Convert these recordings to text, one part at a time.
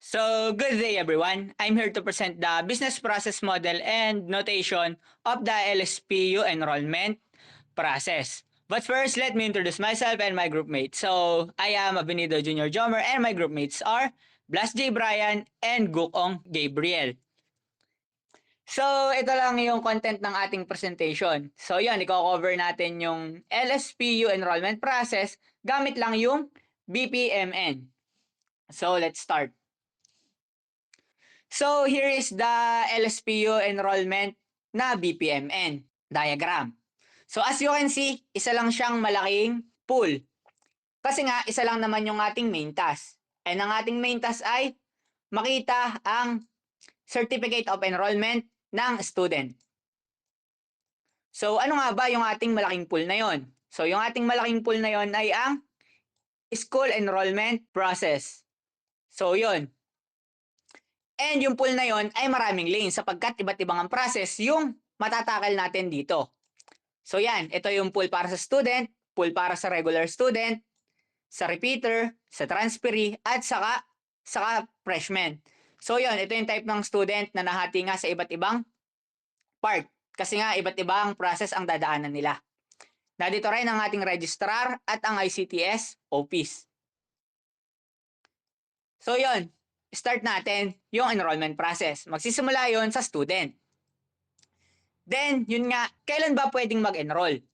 So, good day everyone. I'm here to present the business process model and notation of the LSPU enrollment process. But first, let me introduce myself and my groupmates. So, I am Avenido Junior Jomer and my groupmates are Blas J. Brian and Gukong Gabriel. So, ito lang yung content ng ating presentation. So, yun, i-cover natin yung LSPU enrollment process gamit lang yung BPMN. So, let's start. So, here is the LSPU enrollment na BPMN diagram. So, as you can see, isa lang siyang malaking pool. Kasi nga, isa lang naman yung ating main task. And ang ating main task ay makita ang Certificate of Enrollment ng student. So, ano nga ba yung ating malaking pool na yon? So, yung ating malaking pool na yon ay ang School Enrollment Process. So, yun. And yung pool na yon ay maraming lanes sapagkat iba't ibang ang process yung matatakal natin dito. So yan, ito yung pool para sa student, pool para sa regular student, sa repeater, sa transferee, at saka freshman. So yun, ito yung type ng student na nahati nga sa iba't ibang part. Kasi nga, iba't ibang process ang dadaanan nila. Nandito rin ang ating registrar at ang ICTS office. So yun, start natin yung enrollment process. Magsisimula yon sa student. Then, yun nga, kailan ba pwedeng mag-enroll?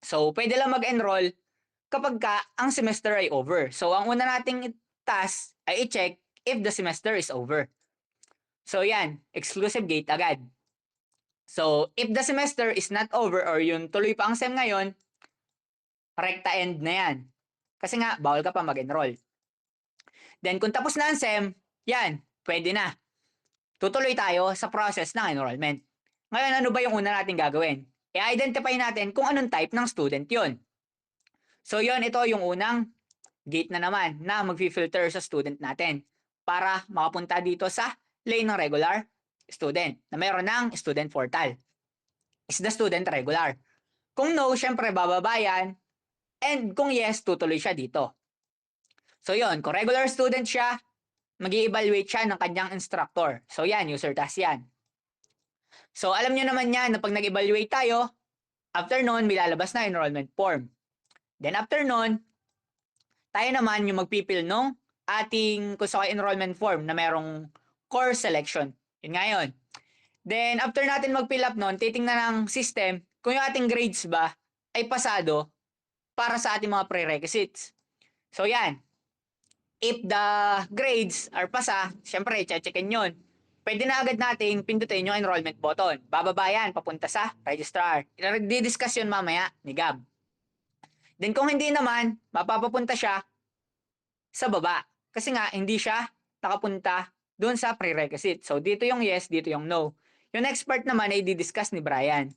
So, pwede lang mag-enroll kapag ang semester ay over. So, ang una nating task ay i-check if the semester is over. So, yan, exclusive gate agad. So, if the semester is not over or yung tuloy pa ang SEM ngayon, recta end na yan. Kasi nga, bawal ka pa mag-enroll. Then, kung tapos na ang SEM, yan, pwede na. Tutuloy tayo sa process ng enrollment. Ngayon, ano ba yung una natin gagawin? I-identify natin kung anong type ng student yon. So, yon, ito yung unang gate na naman na mag-filter sa student natin para makapunta dito sa lane ng regular student na mayroon ng student portal. Is the student regular? Kung no, syempre bababa yan. And kung yes, tutuloy siya dito. So, yon, kung regular student siya, mag-i-evaluate siya ng kanyang instructor. So, yan, user task yan. So, alam nyo naman yan na pag nag-evaluate tayo, after nun, may lalabas na enrollment form. Then, after nun, tayo naman yung magpipil nung ating enrollment form na merong course selection. Yun nga yun. Then, after natin mag-fill up nun, titingnan ng system kung yung ating grades ba ay pasado para sa ating mga prerequisites. So, yan. If the grades are pasa, syempre, checkin yun. Pwede na agad nating pindutin yung enrollment button. Bababa yan, papunta sa registrar. I-discuss yun mamaya ni Gab. Then kung hindi naman, mapapapunta siya sa baba. Kasi nga, hindi siya nakapunta doon sa prerequisite. So, dito yung yes, dito yung no. Yung next part naman ay di-discuss ni Brian.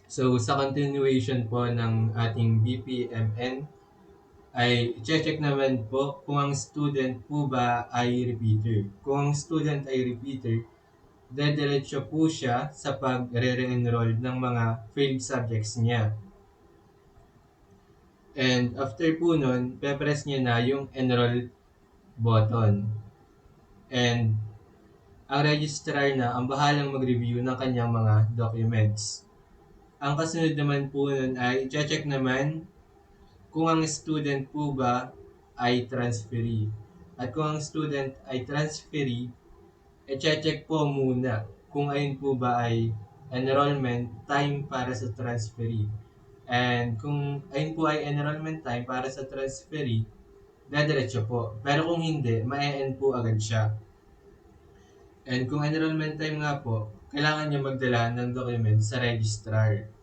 So, sa continuation po ng ating BPMN, ay check naman po kung ang student po ba ay repeater. Kung ang student ay repeater, dediretso po siya sa pag-re-enroll ng mga failed subjects niya. And after po nun, pe-press niya na yung enroll button. And ang registrar na ang bahalang mag-review ng kanyang mga documents. Ang kasunod naman po nun ay check naman kung ang student po ba ay transferee. At kung ang student ay transferee, i-check po muna kung ayun po ba ay enrollment time para sa transferee. And kung ayun po ay enrollment time para sa transferee, dadiretso po. Pero kung hindi, ma-end po agad siya. And kung enrollment time nga po, kailangan niya magdala ng document sa registrar.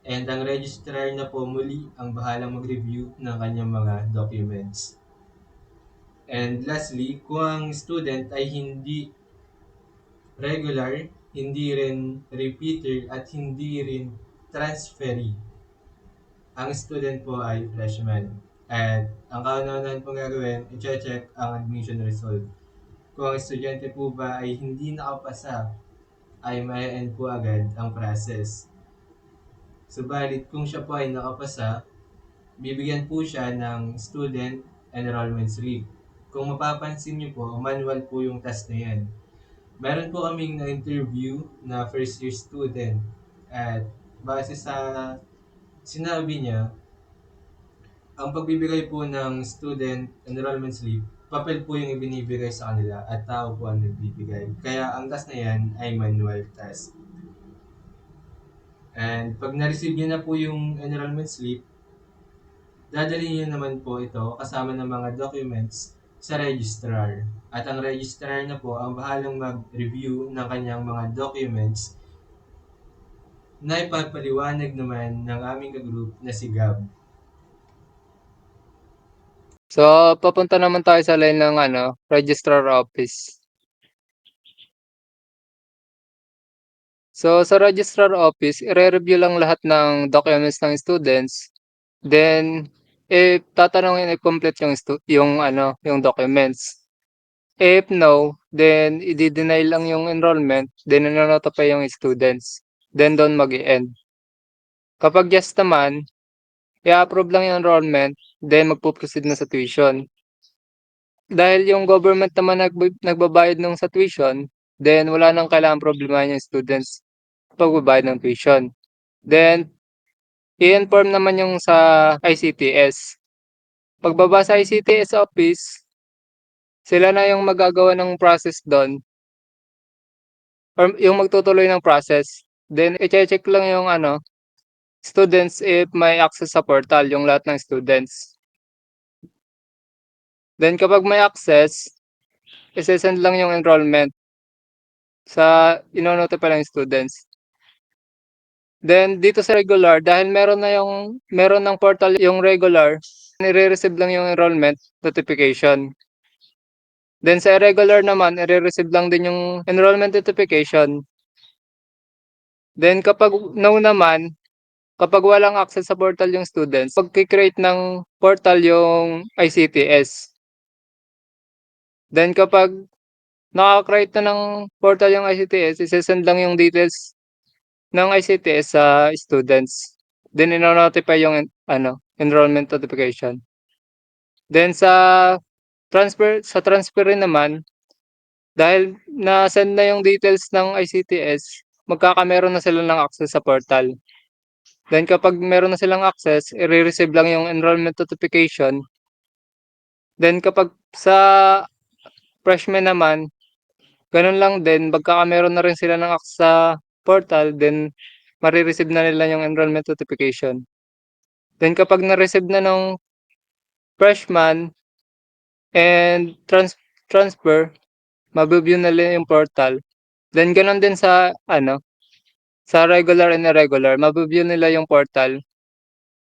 And ang registrar na po muli ang bahalang mag-review ng kanyang mga documents. And lastly, kung ang student ay hindi regular, hindi rin repeater, at hindi rin transferee, ang student po ay freshman. At ang kauna-unahan pong gagawin, i-check ang admission result. Kung ang estudyante po ba ay hindi nakapasa, ay may-end po agad ang process. Subalit kung siya po ay nakapasa, bibigyan po siya ng student enrollment slip. kung mapapansin niyo po, manual po yung test na yan. Meron po kaming na-interview na first year student at base sa sinabi niya, ang pagbibigay po ng student enrollment slip, papel po yung ibinibigay sa kanila at tao po ang nagbibigay. Kaya ang test na yan ay manual test. And pag na-receive niyo na po yung enrollment slip, dadalhin niyo naman po ito kasama ng mga documents sa registrar. At ang registrar na po ang bahalang mag-review ng kanyang mga documents na ipapaliwanag naman ng aming ka-group na si Gab. So, papunta naman tayo sa line ng registrar office. So, sa registrar office, i-review lang lahat ng documents ng students. Then, tatanungin i-complete yung documents. If no, then i-deny lang yung enrollment, then i-notify yung students. Then doon mag-i-end. Kapag yes naman, i-approve lang yung enrollment, then magpo-proceed na sa tuition. Dahil yung government naman nagbabayad ng sa tuition, then wala nang kailangan problemahin yung students pagbabayad ng tuition. Then, i-inform naman yung sa ICTS. Pagbaba sa ICTS office, sila na yung magagawa ng process doon or yung magtutuloy ng process. Then, i-check lang yung students if may access sa portal, yung lahat ng students. Then, kapag may access, isi-send lang yung enrollment sa ino-notify ng students. Then, dito sa regular, dahil meron ng portal yung regular, nire-receive lang yung enrollment notification. Then, sa irregular naman, nire-receive lang din yung enrollment notification. Then, kapag no naman, kapag walang access sa portal yung students, pag-create ng portal yung ICTS. Then, kapag naka-create na ng portal yung ICTS, isi-send lang yung details ng ICTS sa students. Then, ino-notify yung enrollment notification. Then, sa transfer rin naman, dahil na-send na yung details ng ICTS, magkakameron na sila ng access sa portal. Then, kapag meron na silang access, i-receive lang yung enrollment notification. Then, kapag sa freshman naman, ganun lang din, magkakameron na rin sila ng access sa portal, then marireceive na nila yung enrollment notification. Then, kapag na-receive na ng freshman and transfer, mabibigyan nila yung portal. Then, ganun din sa regular and irregular, mabibigyan nila yung portal.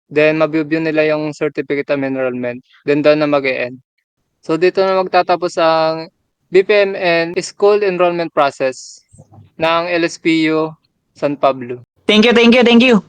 Then, mabibigyan nila yung certificate of enrollment. Then, doon na mag-e-end. So, dito na magtatapos ang BPM and School Enrollment Process ng LSPU San Pablo. Thank you, thank you, thank you.